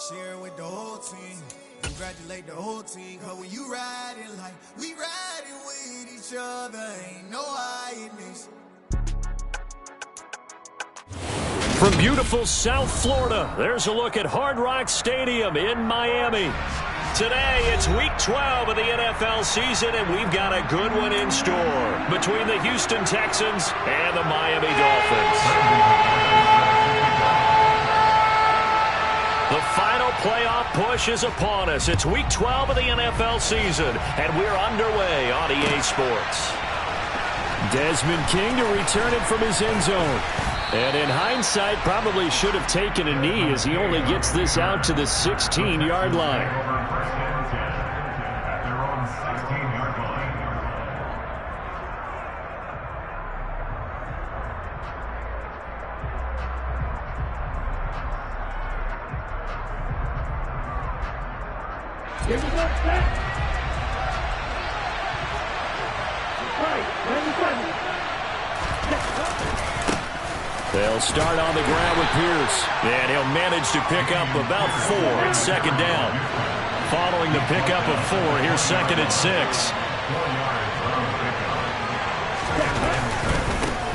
Share with the whole team. Congratulate the whole team. Cause when you riding like we riding with each other, ain't no hiding this. From beautiful South Florida, there's a look at Hard Rock Stadium in Miami. Today, it's Week 12 of the NFL season, and we've got a good one in store between the Houston Texans and the Miami Dolphins. The final playoff push is upon us. It's Week 12 of the NFL season, and we're underway on EA Sports. Desmond King to return it from his end zone. And in hindsight, probably should have taken a knee as he only gets this out to the 16-yard line. They'll start on the ground with Pierce, and he'll manage to pick up about 4 at second down. Following the pickup of 4, here's second and 6.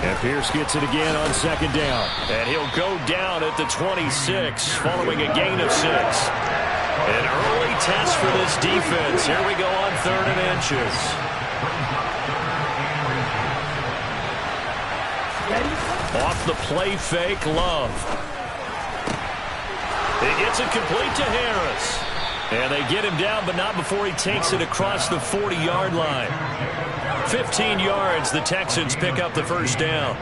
And Pierce gets it again on second down. And he'll go down at the 26, following a gain of 6. An early test for this defense. Here we go on 3rd and inches. Off the play fake, Love. He gets it complete to Harris. And they get him down, but not before he takes it across the 40-yard line. 15 yards, the Texans pick up the first down.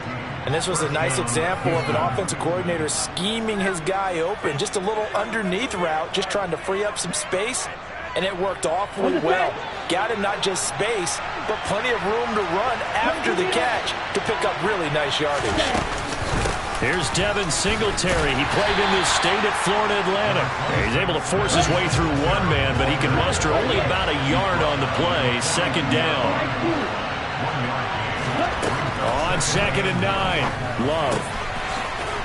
And this was a nice example of an offensive coordinator scheming his guy open. Just a little underneath route, just trying to free up some space. And it worked awfully well. Got him not just space, but plenty of room to run after the catch to pick up really nice yardage. Here's Devin Singletary. He played in this state at Florida Atlantic. He's able to force his way through one man, but he can muster only about a yard on the play. Second down. On 2nd and 9, Love.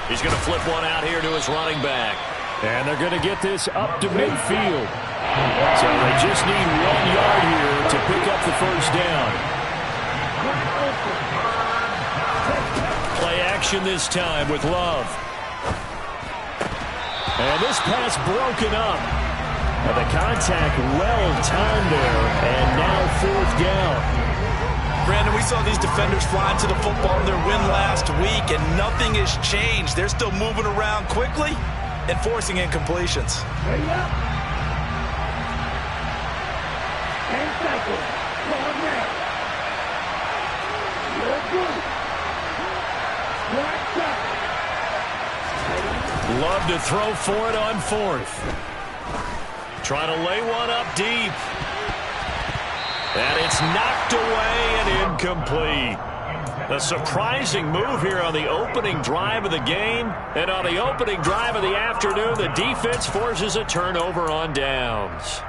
He's going to flip one out here to his running back. And they're going to get this up to midfield. So they just need 1 yard here to pick up the first down. Play action this time with Love. And this pass broken up. And the contact well timed there. And now 4th down. Brandon, we saw these defenders flying to the football in their win last week, and nothing has changed. They're still moving around quickly and forcing incompletions. Love to throw for it on 4th. Try to lay one up deep. And it's knocked away and incomplete. A surprising move here on the opening drive of the game. And on the opening drive of the afternoon, the defense forces a turnover on downs.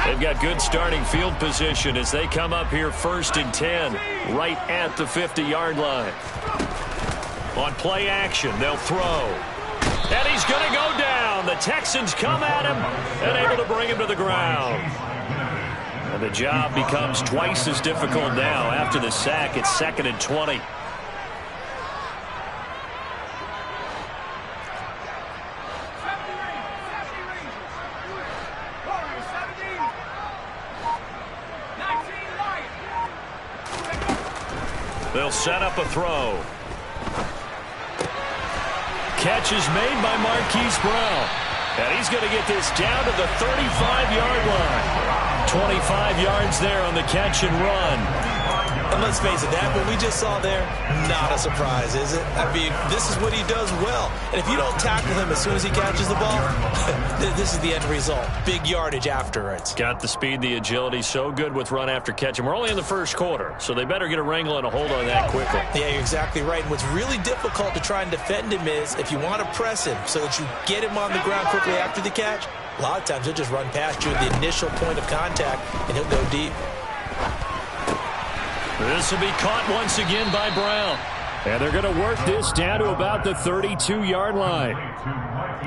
They've got good starting field position as they come up here 1st and 10, right at the 50-yard line. On play action, they'll throw. And he's going to go down. The Texans come at him and able to bring him to the ground. And the job becomes twice as difficult now after the sack. It's 2nd and 20. They'll set up a throw. Catch is made by Marquise Brown. And he's going to get this down to the 35-yard line. 25 yards there on the catch and run. And let's face it, that what we just saw there, not a surprise, is it? I mean, this is what he does well. And if you don't tackle him as soon as he catches the ball, this is the end result. Big yardage afterwards. Got the speed, the agility, so good with run after catch. And we're only in the first quarter, so they better get a wrangle and a hold on that quickly. Yeah, you're exactly right. And what's really difficult to try and defend him is if you want to press him so that you get him on the ground quickly after the catch, a lot of times he'll just run past you at the initial point of contact, and he'll go deep. This will be caught once again by Brown. And they're going to work this down to about the 32-yard line.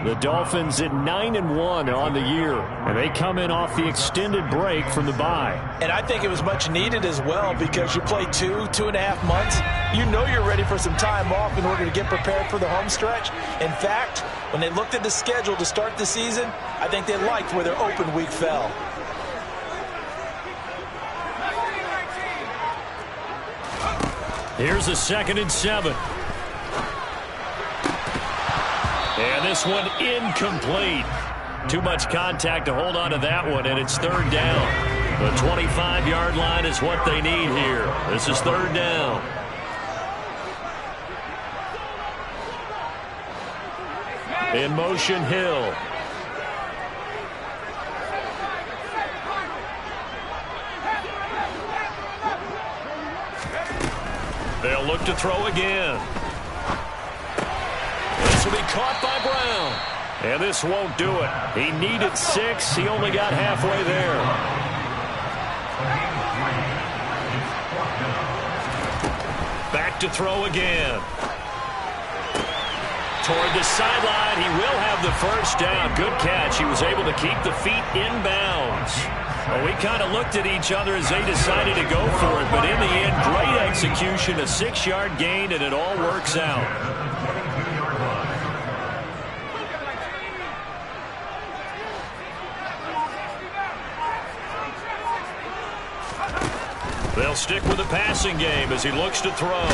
The Dolphins at 9-1 on the year, and they come in off the extended break from the bye. And I think it was much needed as well, because you play 2.5 months. You know you're ready for some time off in order to get prepared for the home stretch. In fact, when they looked at the schedule to start the season, I think they liked where their open week fell. Here's a 2nd and 7. And this one incomplete. Too much contact to hold on to that one, and it's 3rd down. The 25-yard line is what they need here. This is 3rd down. In motion, Hill. They'll look to throw again. This will be caught by Brown. And this won't do it. He needed 6. He only got halfway there. Back to throw again. Toward the sideline. He will have the 1st down. Good catch. He was able to keep the feet in bounds. Well, we kind of looked at each other as they decided to go for it, but in the end, great execution, a 6-yard gain, and it all works out. They'll stick with the passing game as he looks to throw.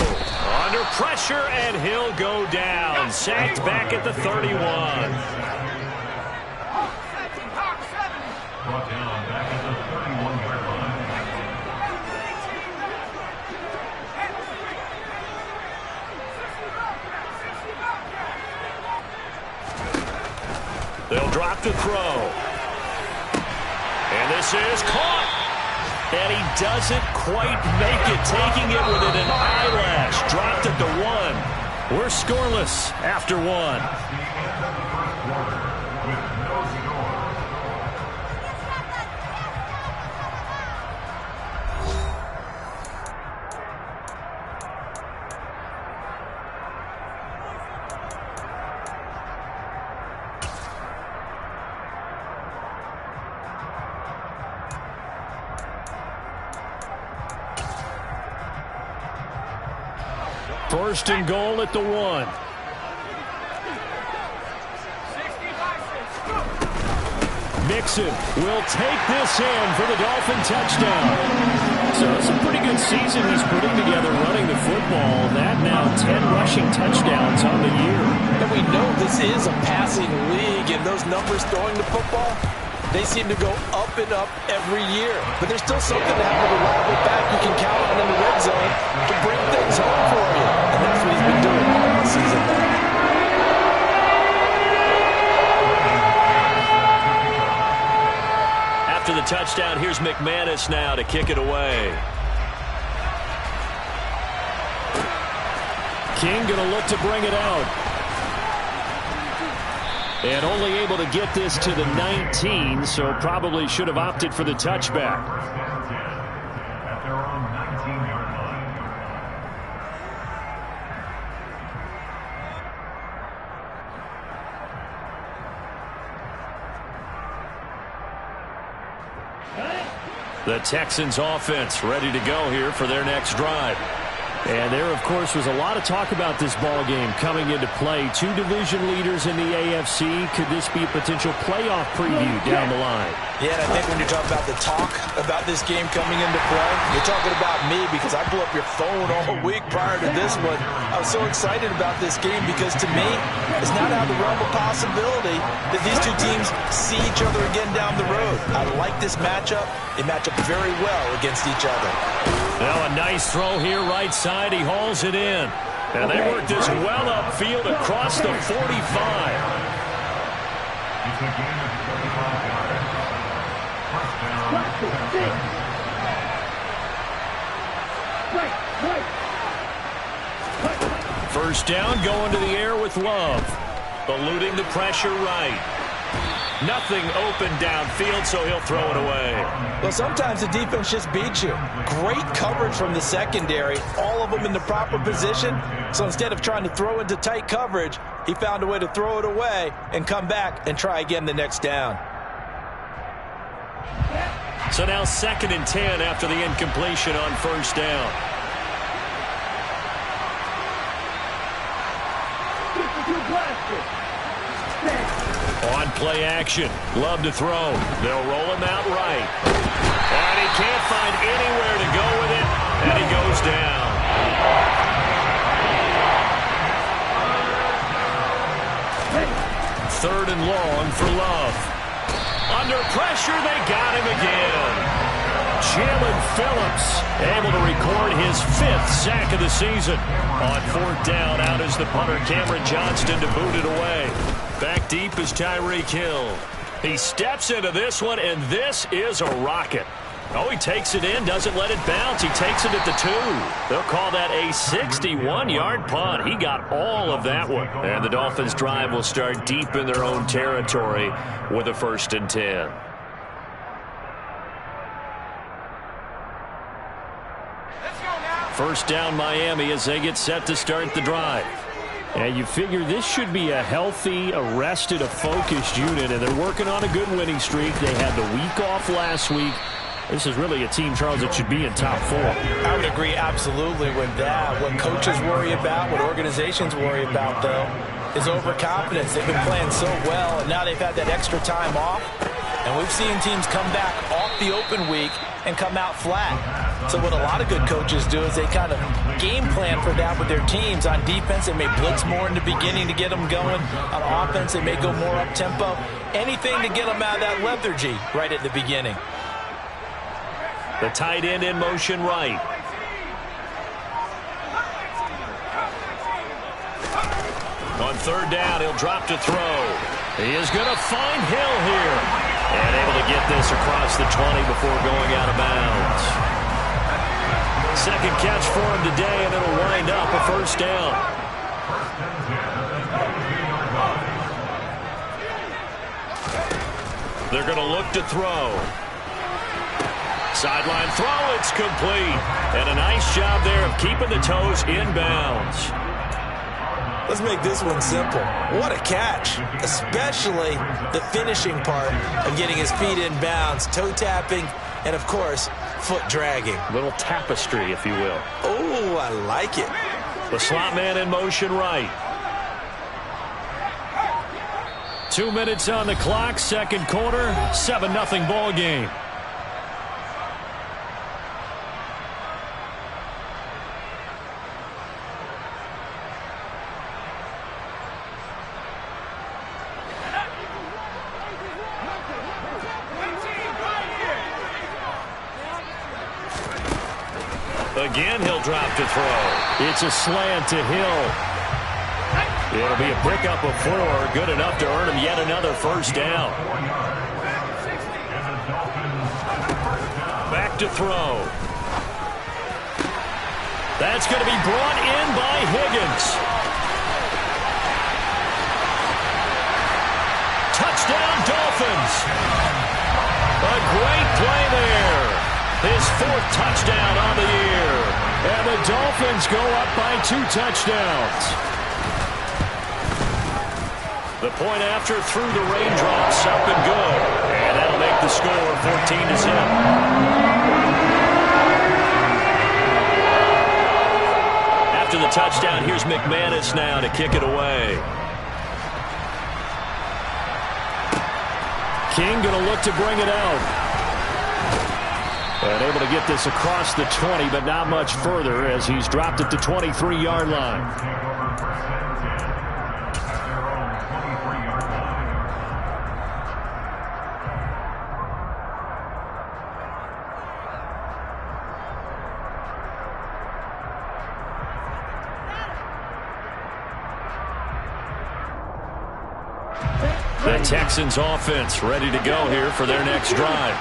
Under pressure, and he'll go down. Sacked back at the 31. Brought down back at the 31-yard line. They'll drop to throw. And this is caught. And he doesn't quite make it, taking it within an eyelash. Dropped at the 1. We're scoreless after 1. First and goal at the 1. Mixon will take this in for the Dolphin touchdown. So it's a pretty good season he's putting together running the football. That now 10 rushing touchdowns on the year. And we know this is a passing league, and those numbers throwing the football, they seem to go up and up every year. But there's still something to have a reliable back you can count on in the red zone to bring things home for you. And that's what he's been doing all season long. After the touchdown, here's McManus now to kick it away. King going to look to bring it out. And only able to get this to the 19, so probably should have opted for the touchback. At their own 19-yard line. The Texans offense ready to go here for their next drive. And there, of course, was a lot of talk about this ball game coming into play. 2 division leaders in the AFC. Could this be a potential playoff preview down the line? Yeah, and I think when you're talking about the talk about this game coming into play, you're talking about me, because I blew up your phone all week prior to this one. I was so excited about this game because, to me, it's not out of the realm of possibility that these two teams see each other again down the road. I like this matchup. They match up very well against each other. Now a nice throw here right side. He hauls it in. And they work this well upfield across the 45. It's a gain of 35 yards. First down, going to the air with Love. Eluding the pressure right. Nothing open downfield, so he'll throw it away. Well, sometimes the defense just beats you. Great coverage from the secondary, all of them in the proper position. So instead of trying to throw into tight coverage, he found a way to throw it away and come back and try again the next down. So now 2nd and 10 after the incompletion on first down. On play action, Love to throw. They'll roll him out right. And he can't find anywhere to go with it, and he goes down. Third and long for Love. Under pressure, they got him again. Jalen Phillips able to record his 5th sack of the season. On 4th down, out is the punter, Cameron Johnston, to boot it away. Back deep is Tyreek Hill. He steps into this one, and this is a rocket. Oh, he takes it in, doesn't let it bounce. He takes it at the 2. They'll call that a 61-yard punt. He got all of that one. And the Dolphins' drive will start deep in their own territory with a 1st and 10. First down Miami as they get set to start the drive. And you figure this should be a healthy, a rested, a focused unit, and they're working on a good winning streak. They had the week off last week. This is really a team, Charles, that should be in top 4. I would agree absolutely with that. What coaches worry about, what organizations worry about, though, is overconfidence. They've been playing so well, and now they've had that extra time off. And we've seen teams come back off the open week and come out flat. So what a lot of good coaches do is they kind of game plan for that with their teams. On defense, they may blitz more in the beginning to get them going. On offense, they may go more up-tempo. Anything to get them out of that lethargy right at the beginning. The tight end in motion right. On 3rd down, he'll drop to throw. He is going to find Hill here. And able to get this across the 20 before going out of bounds. 2nd catch for him today, and it'll wind up a 1st down. They're going to look to throw. Sideline throw, it's complete. And a nice job there of keeping the toes in bounds. Let's make this one simple. What a catch, especially the finishing part of getting his feet in bounds, toe tapping, and, of course, foot dragging. Little tapestry, if you will. Oh, I like it. The slot man in motion right. 2 minutes on the clock, 2nd quarter, 7-0 ball game. Again, he'll drop to throw. It's a slant to Hill. It'll be a pickup of 4, good enough to earn him yet another 1st down. Back to throw. That's going to be brought in by Higgins. Touchdown, Dolphins. A great play there. His 4th touchdown on the year. And the Dolphins go up by 2 touchdowns. The point after through the raindrops, up and good. And that'll make the score 14-0. After the touchdown, here's McManus now to kick it away. King going to look to bring it out. And able to get this across the 20, but not much further as he's dropped it to 23-yard line. The Texans offense ready to go here for their next drive.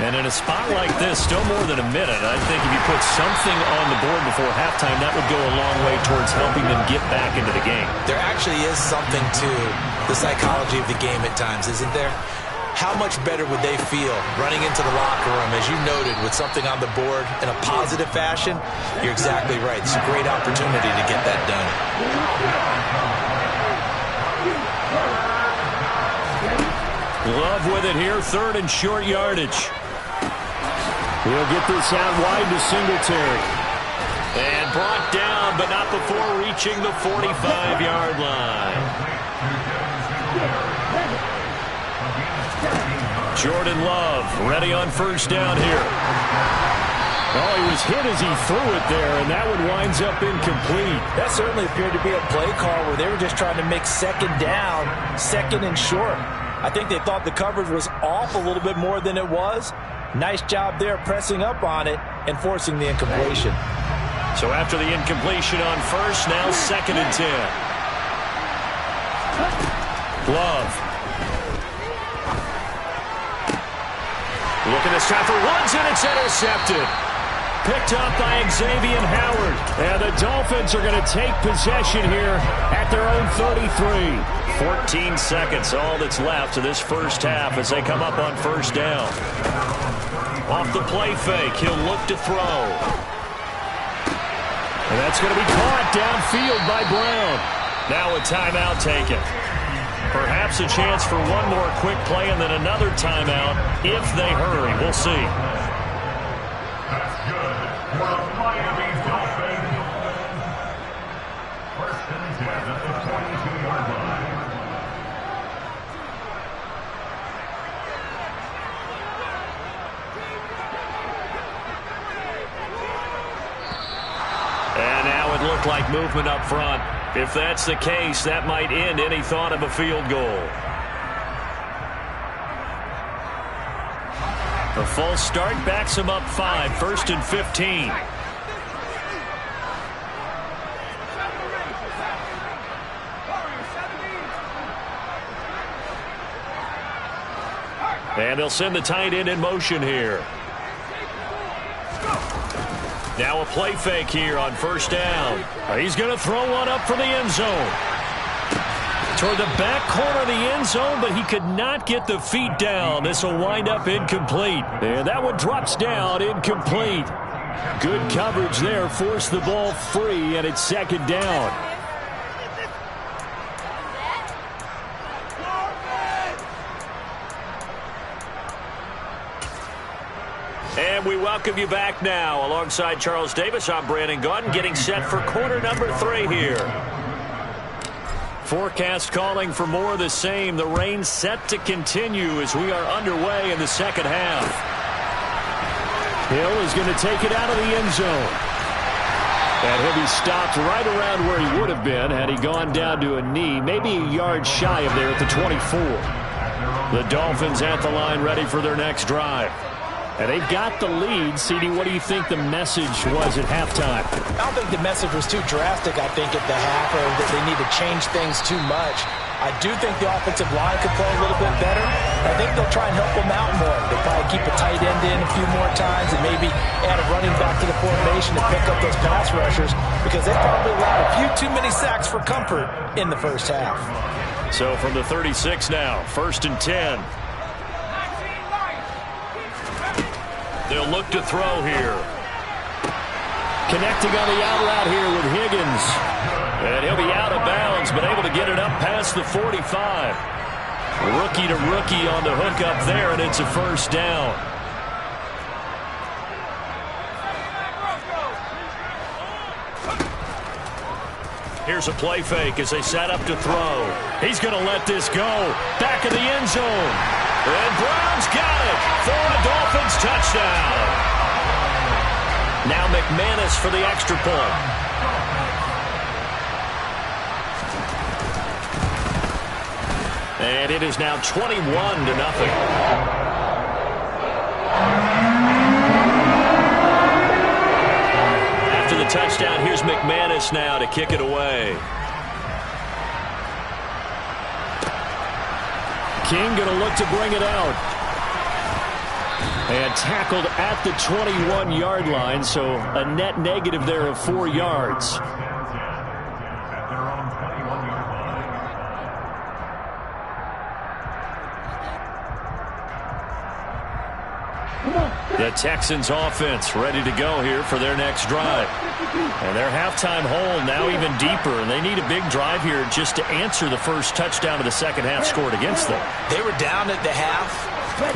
And in a spot like this, still more than a minute, I think if you put something on the board before halftime, that would go a long way towards helping them get back into the game. There actually is something to the psychology of the game at times, isn't there? How much better would they feel running into the locker room, as you noted, with something on the board in a positive fashion? You're exactly right. It's a great opportunity to get that done. Love with it here, 3rd and short yardage. He'll get this out wide to Singletary. And brought down, but not before reaching the 45-yard line. Jordan Love ready on 1st down here. Oh, he was hit as he threw it there, and that one winds up incomplete. That certainly appeared to be a play call where they were just trying to make 2nd down, 2nd and short. I think they thought the coverage was off a little bit more than it was. Nice job there pressing up on it and forcing the incompletion. So after the incompletion on 1st, now 2nd and 10. Love. Looking this time for runs, and it's intercepted. Picked up by Xavier Howard. And the Dolphins are going to take possession here at their own 33. 14 seconds, all that's left of this first half as they come up on 1st down. Off the play fake, he'll look to throw. And that's going to be caught downfield by Brown. Now a timeout taken. Perhaps a chance for one more quick play and then another timeout if they hurry. We'll see. That's good. For the Miami Dolphins. 1st and 10 at the 22-yard line. And now it looked like movement up front. If that's the case, that might end any thought of a field goal. The false start backs him up 5, 1st and 15. And they'll send the tight end in motion here. Now a play fake here on 1st down. He's going to throw one up for the end zone. Toward the back corner of the end zone, but he could not get the feet down. This will wind up incomplete. And that one drops down, incomplete. Good coverage there, forced the ball free, and it's 2nd down. And we welcome you back now. Alongside Charles Davis, I'm Brandon Gaudin, getting set for quarter number 3 here. Forecast calling for more of the same. The rain set to continue as we are underway in the 2nd half. Hill is going to take it out of the end zone. And he'll be stopped right around where he would have been had he gone down to a knee, maybe a yard shy of there at the 24. The Dolphins at the line ready for their next drive. And they've got the lead. CD, what do you think the message was at halftime? I don't think the message was too drastic, I think, at the half, or that they need to change things too much. I do think the offensive line could play a little bit better. I think they'll try and help them out more. They'll probably keep a tight end in a few more times and maybe add a running back to the formation to pick up those pass rushers, because they probably allowed a few too many sacks for comfort in the first half. So from the 36 now, 1st and 10. They'll look to throw here. Connecting on the out route here with Higgins. And he'll be out of bounds, but able to get it up past the 45. Rookie to rookie on the hook up there, and it's a 1st down. Here's a play fake as they set up to throw. He's going to let this go. Back of the end zone. And Brown's got it for a Dolphins touchdown. Now McManus for the extra point. And it is now 21-0. After the touchdown, here's McManus now to kick it away. King going to look to bring it out. And tackled at the 21-yard line, so a net negative there of 4 yards. The Texans offense ready to go here for their next drive. And their halftime hole now even deeper, and they need a big drive here just to answer the first touchdown of the second half scored against them. They were down at the half.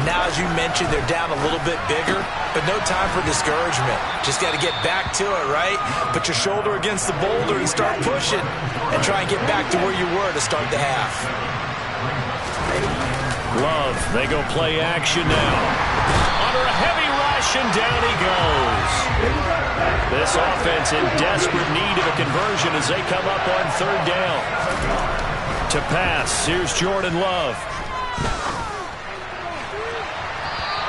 Now, as you mentioned, they're down a little bit bigger, but no time for discouragement. Just got to get back to it, right? Put your shoulder against the boulder and start pushing, and try and get back to where you were to start the half. Love, they go play action now. Under a heavy rush, and down he goes. This offense in desperate need of a conversion as they come up on third down. To pass, here's Jordan Love.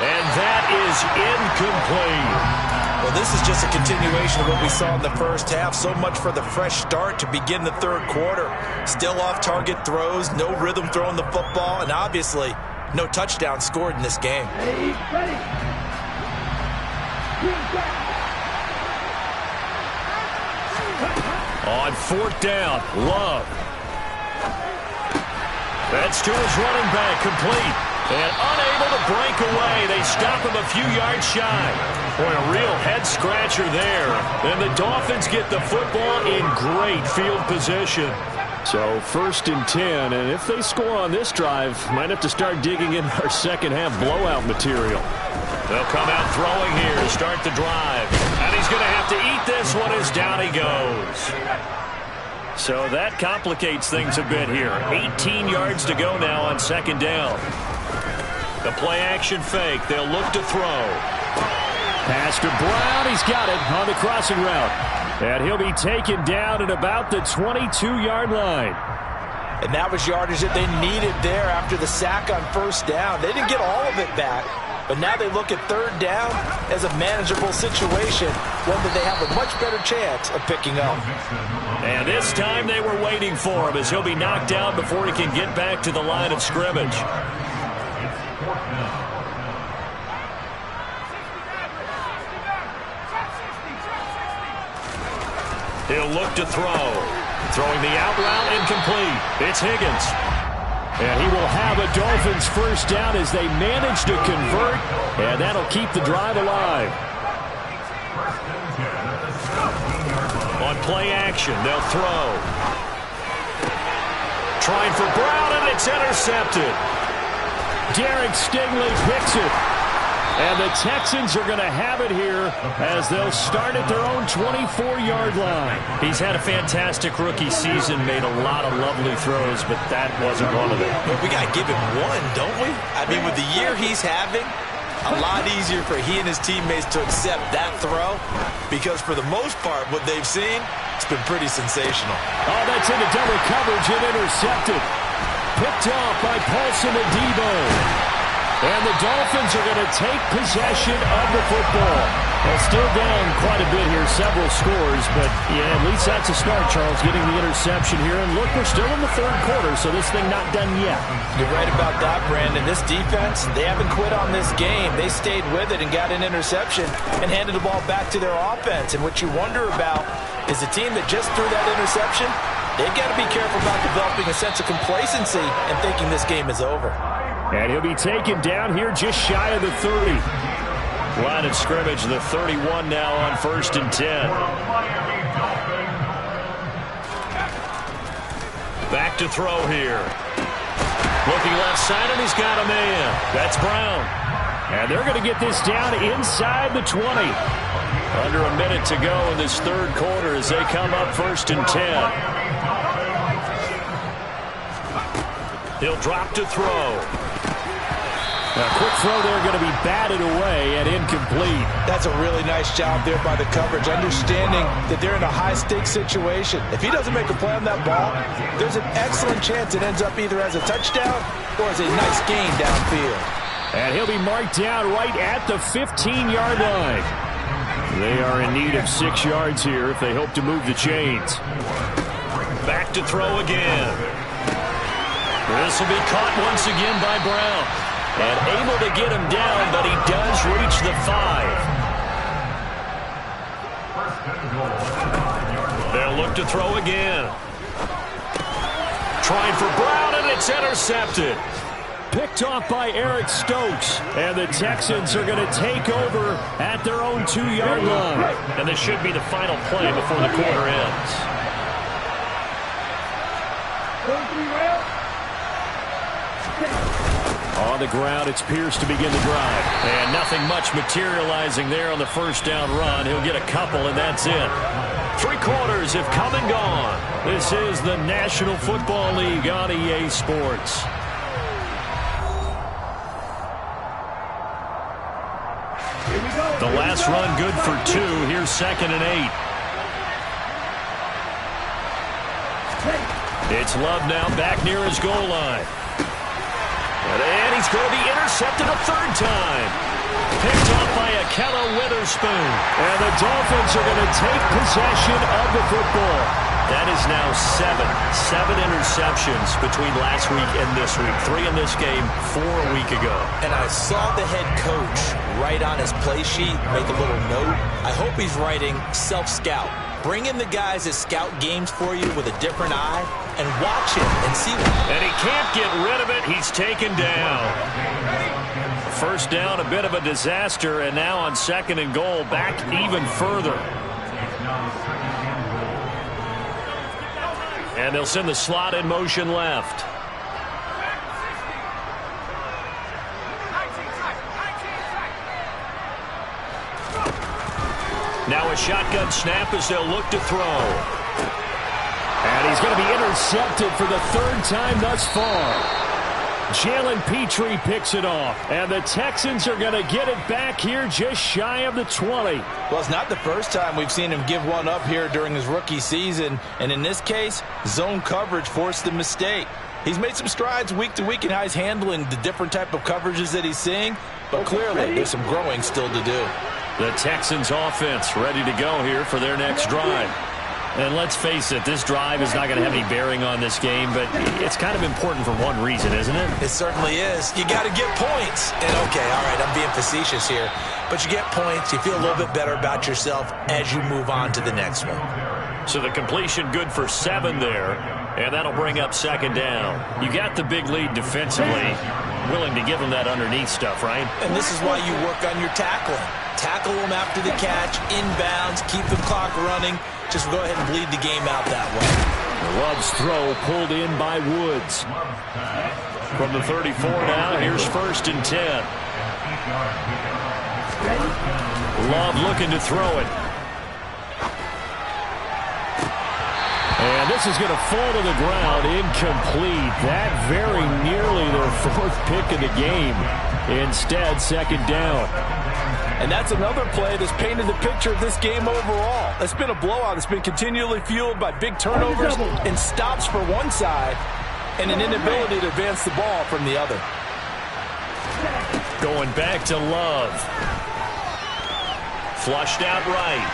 And that is incomplete. Well, this is just a continuation of what we saw in the first half. So much for the fresh start to begin the third quarter. Still off-target throws, no rhythm throwing the football, and obviously no touchdown scored in this game. On fourth down, Love. That's to his running back, complete. And unable to break away. They stop him a few yards shy. Boy, a real head-scratcher there. And the Dolphins get the football in great field position. So 1st and 10, and if they score on this drive, might have to start digging in our second half blowout material. They'll come out throwing here to start the drive. And he's going to have to eat this one as down he goes. So that complicates things a bit here. 18 yards to go now on second down. The play-action fake. They'll look to throw. Pass to Brown. He's got it on the crossing route. And he'll be taken down at about the 22-yard line. And that was yardage that they needed there after the sack on first down. They didn't get all of it back. But now they look at third down as a manageable situation, one that they have a much better chance of picking up. And this time they were waiting for him as he'll be knocked down before he can get back to the line of scrimmage. He'll look to throw. Throwing the out route, incomplete. It's Higgins. And he will have a Dolphins first down as they manage to convert. And that'll keep the drive alive. On play action, they'll throw. Trying for Brown, and it's intercepted. Derek Stingley picks it. And the Texans are going to have it here as they'll start at their own 24-yard line. He's had a fantastic rookie season, made a lot of lovely throws, but that wasn't one of them. But we got to give him one, don't we? I mean, with the year he's having, a lot easier for he and his teammates to accept that throw because for the most part, what they've seen, it's been pretty sensational. Oh, that's into double coverage and intercepted. Picked off by Paulson Adebo. And the Dolphins are going to take possession of the football. Well, still down quite a bit here, several scores, but yeah, at least that's a start, Charles, getting the interception here. And look, we're still in the third quarter, so this thing not done yet. You're right about that, Brandon. This defense, they haven't quit on this game. They stayed with it and got an interception and handed the ball back to their offense. And what you wonder about is the team that just threw that interception, they've got to be careful about developing a sense of complacency and thinking this game is over. And he'll be taken down here just shy of the 30. Line of scrimmage, the 31 now on 1st and 10. Back to throw here. Looking left side, and he's got a man. That's Brown. And they're going to get this down inside the 20. Under a minute to go in this third quarter as they come up 1st and 10. He'll drop to throw. A quick throw there going to be batted away and incomplete. That's a really nice job there by the coverage, understanding that they're in a high-stakes situation. If he doesn't make a play on that ball, there's an excellent chance it ends up either as a touchdown or as a nice gain downfield. And he'll be marked down right at the 15-yard line. They are in need of 6 yards here if they hope to move the chains. Back to throw again. This will be caught once again by Brown. And able to get him down, but he does They'll look to throw again. Trying for Brown, and it's intercepted. Picked off by Eric Stokes. And the Texans are going to take over at their own 2-yard line. And this should be the final play before the quarter ends. On the ground, it's Pierce to begin the drive. And nothing much materializing there on the first down run. He'll get a couple, and that's it. 3 quarters have come and gone. This is the National Football League on EA Sports. The last run good for 2. Here's 2nd and 8. It's Love now back near his goal line. And he's going to be intercepted a 3rd time. Picked off by Akella Witherspoon. And the Dolphins are going to take possession of the football. That is now 7 interceptions between last week and this week. 3 in this game, 4 a week ago. And I saw the head coach write on his play sheet, make a little note. I hope he's writing self-scout. Bring in the guys that scout games for you with a different eye and watch him and see what. And he can't get rid of it. He's taken down. First down, a bit of a disaster, and now on 2nd and goal, back even further. And they'll send the slot in motion left. Now a shotgun snap as they'll look to throw. And he's going to be intercepted for the 3rd time thus far. Jalen Petrie picks it off. And the Texans are going to get it back here just shy of the 20. Well, it's not the first time we've seen him give one up here during his rookie season. And in this case, zone coverage forced the mistake. He's made some strides week to week in how he's handling the different type of coverages that he's seeing. But clearly, there's some growing still to do. The Texans offense ready to go here for their next drive. And let's face it, this drive is not going to have any bearing on this game, but it's kind of important for one reason, isn't it? It certainly is. You got to get points. And okay, all right, I'm being facetious here. But you get points, you feel a little bit better about yourself as you move on to the next one. So the completion good for 7 there, and that'll bring up 2nd down. You got the big lead defensively, willing to give them that underneath stuff, right? And this is why you work on your tackling. Tackle them after the catch, inbounds, keep the clock running. Just go ahead and bleed the game out that way. Love's throw pulled in by Woods. From the 34 now, here's 1st and 10. Love looking to throw it. And this is going to fall to the ground, incomplete. That very nearly their 4th pick of the game. Instead, 2nd down. And that's another play that's painted the picture of this game overall. It's been a blowout. It's been continually fueled by big turnovers and stops for one side and an inability to advance the ball from the other. Going back to Love. Flushed out right.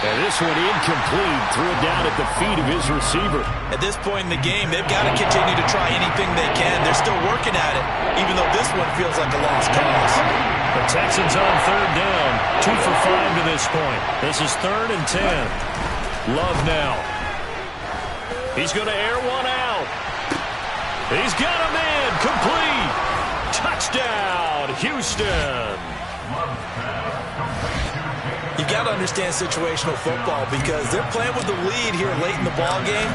And this one incomplete. Threw it down at the feet of his receiver. At this point in the game, they've got to continue to try anything they can. They're still working at it, even though this one feels like a lost cause. The Texans on 3rd down. 2 for 5 to this point. This is 3rd and 10. Love now. He's going to air one out. He's got him in. Complete. Touchdown, Houston. You got to understand situational football because they're playing with the lead here late in the ball game.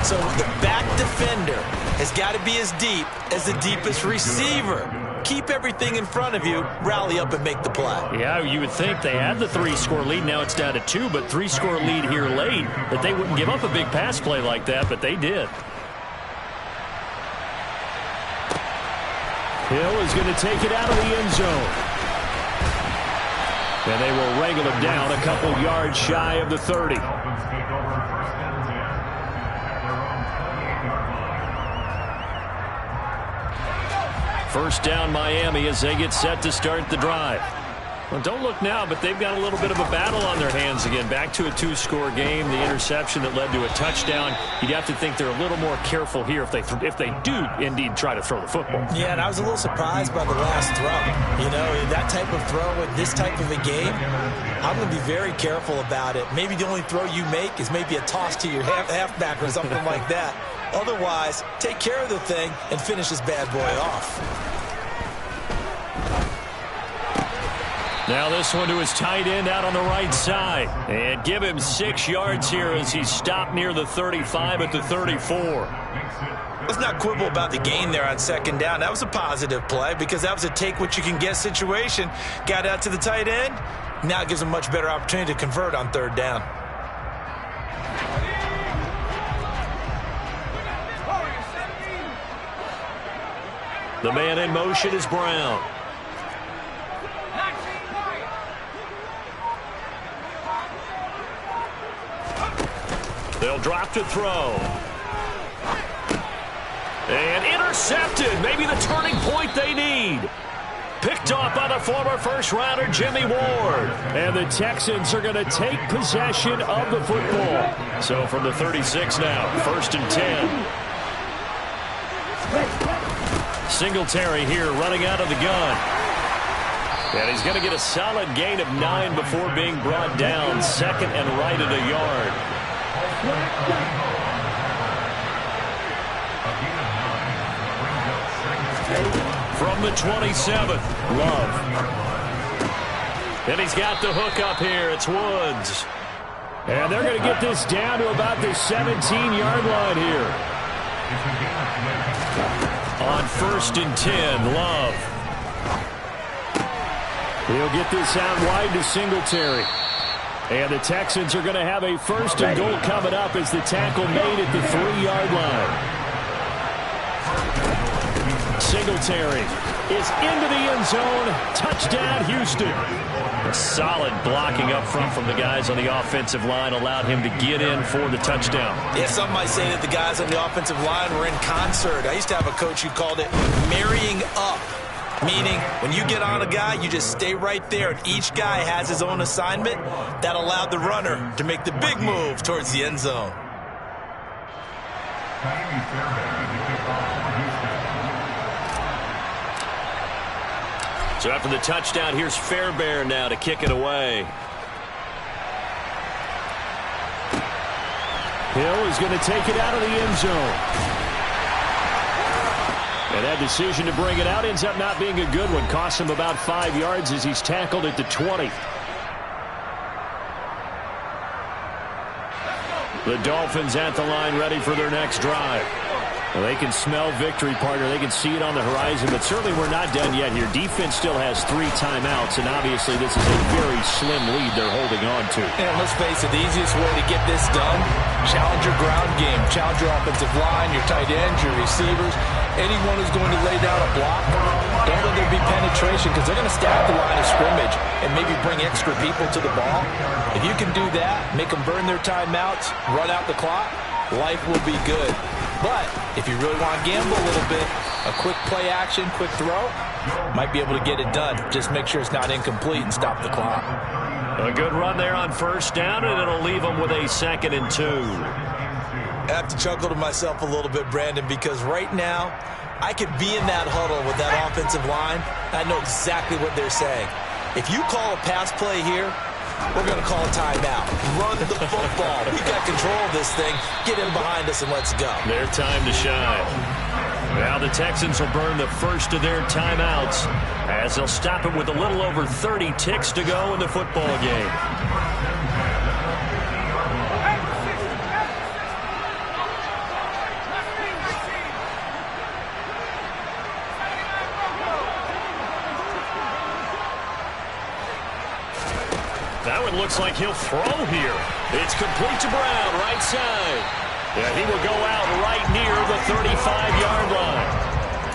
So the back defender has got to be as deep as the deepest receiver. Keep everything in front of you, rally up and make the play. Yeah, you would think they had the 3-score lead. Now it's down to 2, but 3-score lead here late, that they wouldn't give up a big pass play like that, but they did. Hill is going to take it out of the end zone. And they will wrangle him down a couple yards shy of the 30. First down Miami as they get set to start the drive. Well, don't look now, but they've got a little bit of a battle on their hands again. Back to a 2-score game. The interception that led to a touchdown. You'd have to think they're a little more careful here if they do indeed try to throw the football. Yeah, and I was a little surprised by the last throw. You know, that type of throw in this type of a game, I'm going to be very careful about it. Maybe the only throw you make is maybe a toss to your halfback or something like that. Otherwise, take care of the thing and finish this bad boy off. Now this one to his tight end out on the right side. And give him 6 yards here as he's stopped near the 35 at the 34. Let's not quibble about the gain there on second down. That was a positive play because that was a take-what-you-can-get situation. Got out to the tight end. Now it gives him a much better opportunity to convert on third down. The man in motion is Brown. They'll drop to throw. And intercepted. Maybe the turning point they need. Picked off by the former first-rounder Jimmy Ward. And the Texans are going to take possession of the football. So from the 36 now, 1st and 10. Singletary here running out of the gun. And he's going to get a solid gain of 9 before being brought down. 2nd and right at a yard. From the 27th, Love. And he's got the hook up here. It's Woods. And they're going to get this down to about the 17-yard line here. On 1st and 10, Love. He'll get this out wide to Singletary. And the Texans are going to have a 1st and goal coming up as the tackle made at the 3-yard line. Singletary is into the end zone. Touchdown, Houston. A solid blocking up front from the guys on the offensive line allowed him to get in for the touchdown. Yeah, some might say that the guys on the offensive line were in concert. I used to have a coach who called it marrying up. Meaning, when you get on a guy, you just stay right there, and each guy has his own assignment. That allowed the runner to make the big move towards the end zone. So after the touchdown, here's Fairbairn now to kick it away. Hill is going to take it out of the end zone. And that decision to bring it out ends up not being a good one. Costs him about 5 yards as he's tackled at the 20. The Dolphins at the line ready for their next drive. Well, they can smell victory, partner. They can see it on the horizon, but certainly we're not done yet here. Defense still has 3 timeouts, and obviously this is a very slim lead they're holding on to. And let's face it, the easiest way to get this done, challenge your ground game. Challenge your offensive line, your tight ends, your receivers. Anyone who's going to lay down a block, don't let there be penetration because they're going to stack the line of scrimmage and maybe bring extra people to the ball. If you can do that, make them burn their timeouts, run out the clock, life will be good. But if you really want to gamble a little bit, a quick play action, quick throw, might be able to get it done. Just make sure it's not incomplete and stop the clock. A good run there on 1st down, and it'll leave them with a 2nd and 2. I have to chuckle to myself a little bit, Brandon, because right now I could be in that huddle with that offensive line. I know exactly what they're saying. If you call a pass play here, we're going to call a timeout. Run the football. We got control of this thing. Get in behind us and let's go. Their time to shine. Now the Texans will burn the first of their timeouts as they'll stop it with a little over 30 ticks to go in the football game. That one looks like he'll throw here. It's complete to Brown, right side. Yeah, he will go out right near the 35-yard line.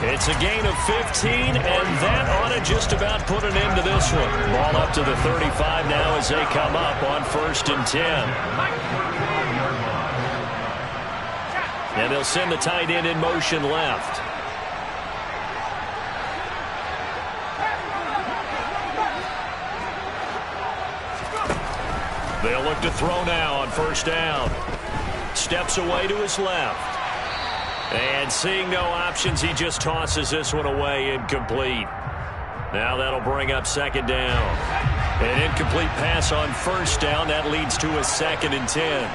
It's a gain of 15, and that ought to just about put an end to this one. Ball up to the 35 now as they come up on 1st and 10. And they'll send the tight end in motion left. They'll look to throw now on 1st down. Steps away to his left. And seeing no options, he just tosses this one away incomplete. Now that'll bring up second down. An incomplete pass on first down. That leads to a 2nd and 10.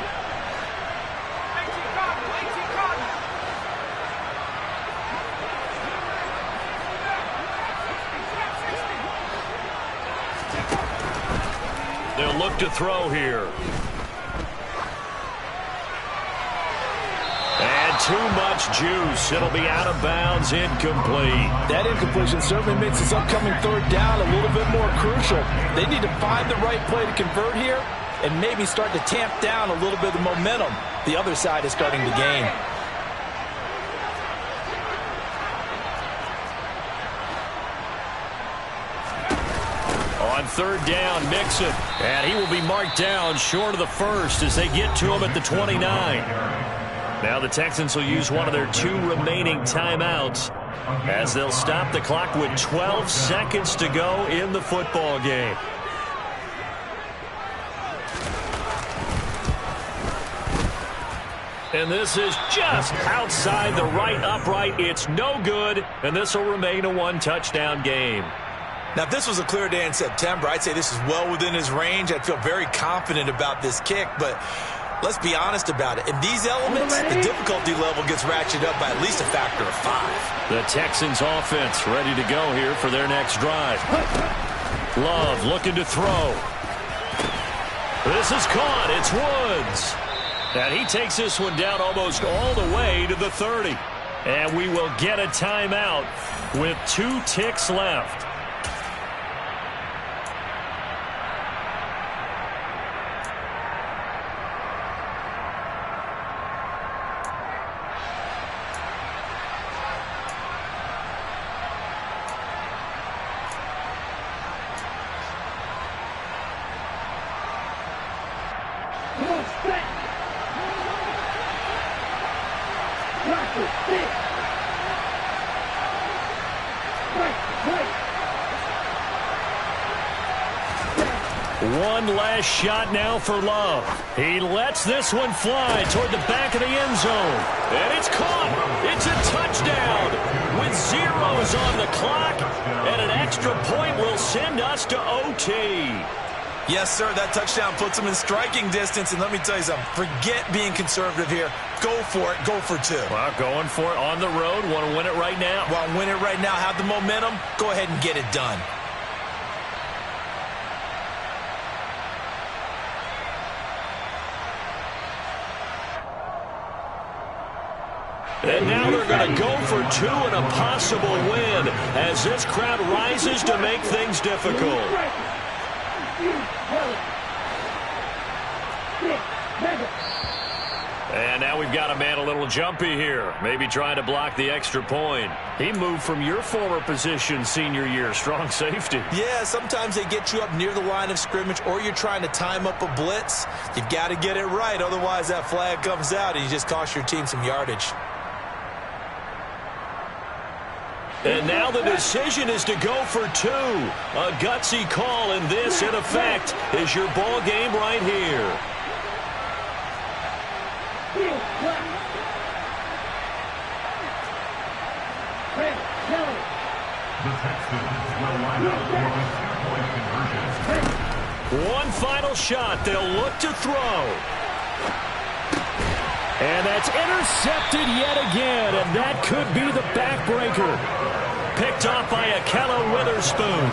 They'll look to throw here. And too much juice. It'll be out of bounds, incomplete. That incompletion certainly makes this upcoming third down a little bit more crucial. They need to find the right play to convert here and maybe start to tamp down a little bit of the momentum the other side is starting to gain. On third down, Mixon. And he will be marked down short of the first as they get to him at the 29. Now the Texans will use one of their 2 remaining timeouts as they'll stop the clock with 12 seconds to go in the football game. And this is just outside the right upright. It's no good, and this will remain a 1-touchdown game. Now, if this was a clear day in September, I'd say this is well within his range. I'd feel very confident about this kick, but let's be honest about it. In these elements, the difficulty level gets ratcheted up by at least a factor of 5. The Texans offense ready to go here for their next drive. Love looking to throw. This is caught. It's Woods. And he takes this one down almost all the way to the 30. And we will get a timeout with 2 ticks left. One last shot now for Love. He lets this one fly toward the back of the end zone. And it's caught. It's a touchdown with zeros on the clock. And an extra point will send us to OT. Yes, sir, that touchdown puts him in striking distance. And let me tell you something. Forget being conservative here. Go for it. Go for 2. Well, going for it on the road. Want to win it right now? Want to win it right now. Have the momentum. Go ahead and get it done. And now they're going to go for 2 and a possible win as this crowd rises to make things difficult. And now we've got a man a little jumpy here, maybe trying to block the extra point. He moved from your former position senior year, strong safety. Yeah, sometimes they get you up near the line of scrimmage or you're trying to time up a blitz. You've got to get it right, otherwise that flag comes out and you just cost your team some yardage. And now the decision is to go for 2. A gutsy call, and this, in effect, is your ball game right here. The Texans will line up for a 2-point conversion. One final shot. They'll look to throw. And that's intercepted yet again, and that could be the backbreaker. Picked off by Akello Witherspoon.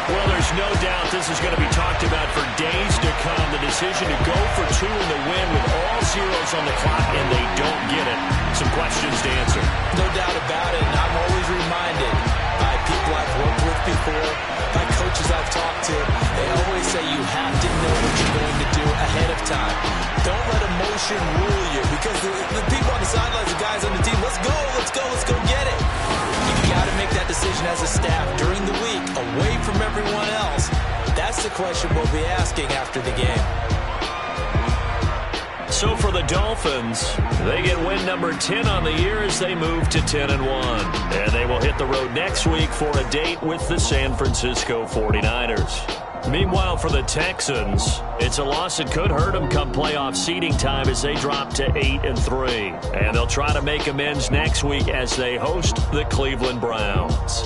Well, there's no doubt this is going to be talked about for days to come. The decision to go for 2 in the win with all zeros on the clock, and they don't get it. Some questions to answer. No doubt about it, and I'm always reminded by people I've worked with before, by coaches I've talked to, they always say you have to know what you're going to do ahead of time. Don't let emotion rule you, because the people on the sidelines, the guys on the team, let's go get it. You've got to make that decision as a staff during the week, away from everyone else. That's the question we'll be asking after the game. So for the Dolphins, they get win number 10 on the year as they move to 10-1. And they will hit the road next week for a date with the San Francisco 49ers. Meanwhile, for the Texans, it's a loss that could hurt them come playoff seeding time as they drop to 8-3. And they'll try to make amends next week as they host the Cleveland Browns.